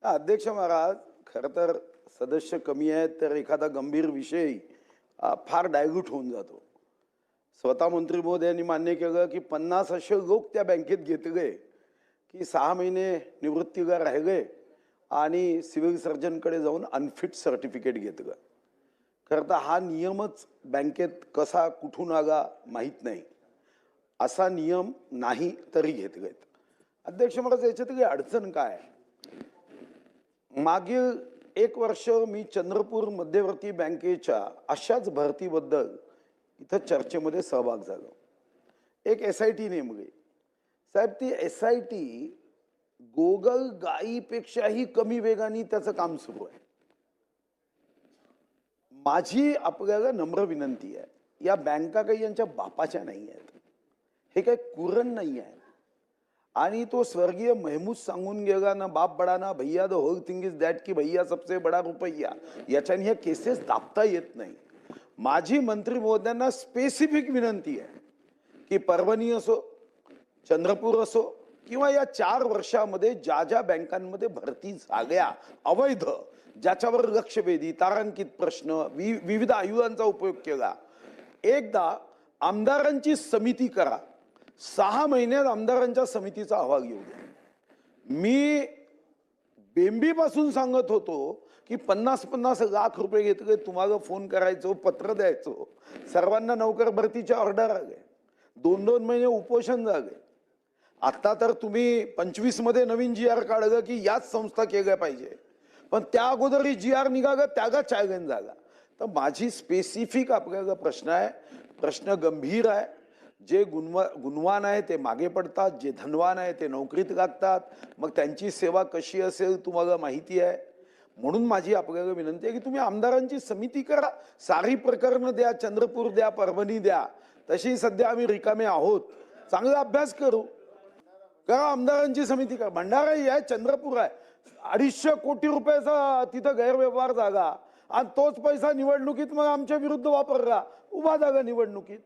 अध्यक्ष महाराज, खरं तर सदस्य कमी आहेत तर एखादा गंभीर विषय फार डायल्यूट होऊन जातो. स्वतः मंत्री महोदयांनी मान्य केलं की 50 असे लोक त्या बँकेत घेतले की 6 महिने निवृत्तीला राहिले आणि सिव्हिल सर्जनकडे जाऊन अनफिट सर्टिफिकेट घेतलं. खरं तर हा नियमच बँकेत कसा कुठून आला माहीत नाही. असा नियम नाही तरी घेतलेत. अध्यक्ष महाराज, याच्यातली अडचण काय आहे? मागील 1 वर्ष मी चंद्रपूर मध्यवर्ती बँकेच्या अशाच भरतीबद्दल इथं चर्चेमध्ये सहभाग झालो. एक SIT नेमली. साहेब, ती SIT गोगल गाईपेक्षाही कमी वेगाने त्याचं काम सुरू आहे. माझी आपल्याला नम्र विनंती आहे, या बँका काही यांच्या बापाच्या नाही आहेत. हे काही कुरण नाही आहे. आणि तो स्वर्गीय महमूद सांगून गेला ना, बाप बडा ना भैया, the whole thing is that की भैया सबसे बडा रुपया. याच्याने ह्या केसेस दाबता येत नाही. माझी मंत्री महोदयांना स्पेसिफिक विनंती आहे की परभणी असो, चंद्रपूर असो किंवा या 4 वर्षामध्ये ज्या ज्या बँकांमध्ये भरती झाल्या अवैध, ज्याच्यावर लक्षवेधी तारांकित प्रश्न, विविध आयुधांचा उपयोग केला, एकदा आमदारांची समिती करा. 6 महिन्यात आमदारांच्या समितीचा अहवाल येऊ द्या. मी बेंबीपासून सांगत होतो की 50-50 लाख रुपये घेतले, तुम्हाला फोन करायचो, पत्र द्यायचो, सर्वांना नोकर भरतीच्या ऑर्डर आले, 2-2 महिने उपोषण झाले. आता तर तुम्ही 25 मध्ये नवीन GR काढलं की याच संस्था केल्या पाहिजे, पण त्या अगोदर GR निघालं, त्याला चॅलेंज झाला. तर माझी स्पेसिफिक आपल्याला प्रश्न आहे, प्रश्न गंभीर आहे. जे गुणवान आहे ते मागे पडतात, जे धनवान आहे ते नोकरीत लागतात. मग त्यांची सेवा कशी असेल तुम्हाला माहिती आहे. म्हणून माझी आपल्याला विनंती आहे की तुम्ही आमदारांची समिती करा. सारी प्रकरणं द्या, चंद्रपूर द्या, परभणी द्या. तशी सध्या आम्ही रिकामे आहोत. चांगला अभ्यास करू. करा आमदारांची समिती करा. भंडाराही आहे, चंद्रपूर आहे. 250 कोटी रुपयाचा तिथं गैरव्यवहार झाला आणि तोच पैसा निवडणुकीत मग आमच्या विरुद्ध वापरला, उभा झाला निवडणुकीत.